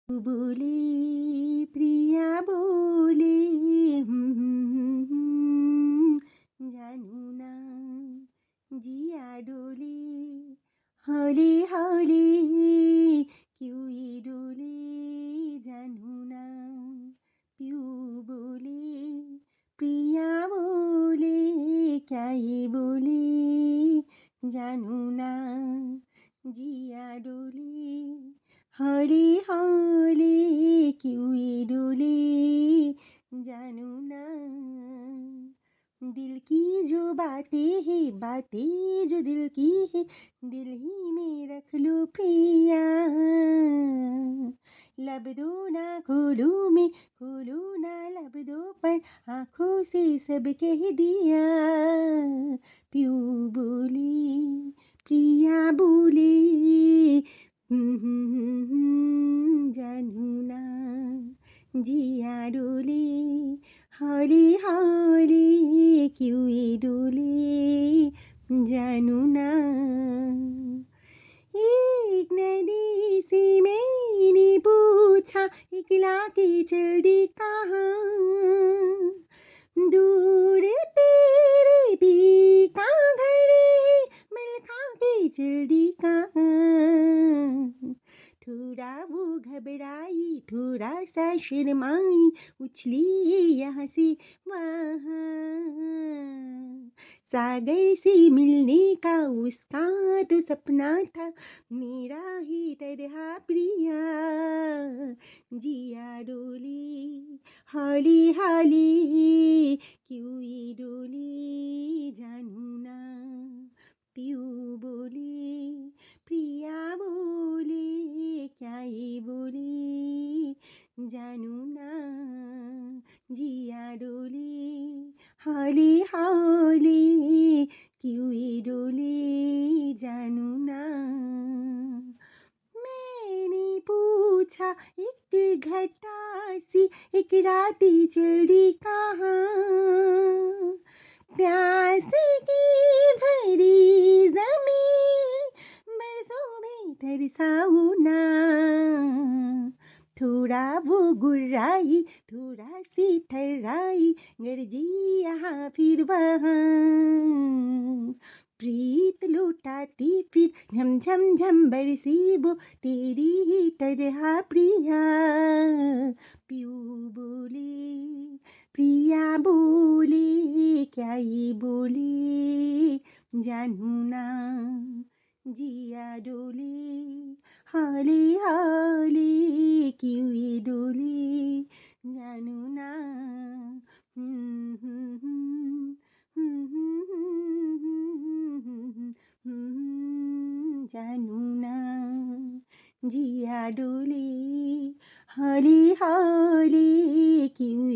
बोले प्रिया बोले जानू ना जिया डोले हौले हौले क्यों ये डोले जानू ना प्यू बोले प्रिया बोले क्या ये बोले जानू ना जिया डोले हौले हौले क्यों ये डोले जानू ना दिल की जो बातें जो दिल की है दिल ही में रख लो प्रिया लब दो ना खोलू ना लब दो पर आंखों से सब कह दिया प्यू बोली प्रिया बोली जानू ना जिया डोले हौले हौले क्यों ये डोले जानू ना एक नदी से मैंने पूछा इकला के चल दी कहाँ दूर तेरे भी कहाँ घर है मिलखा के चल दी कहाँ थोड़ा वो घबराई थोड़ा सा शर्माई उछली यहाँ से वहाँ सागर से मिलने का उसका तो सपना था मेरा ही तरह प्रिया जिया डोली हौली हौली क्यों ये डोली जानू ना प्यू बोली प्रिया बोली क्या ये बोली जानू ना जिया डोली हौली हौली क्यों ये डोली जानू ना मैंने पूछा एक घटा सी एक राती जल्दी कहाँ प्यास की भरी जमीन बरसों में तरसाऊं ना थोड़ा वो गुर्राई थोड़ा सी थर्राई गरजी यहाँ फिर वहाँ प्रीत लुटाती फिर झम झम झम बरसी वो तेरी ही तरह प्रिया प्यू बोली प्रिया बोली क्या ये बोली जानू ना जिया डोली हौले हौले क्यों ये डोली जानू ना जानू ना जिया डोली हौले हौले क्यों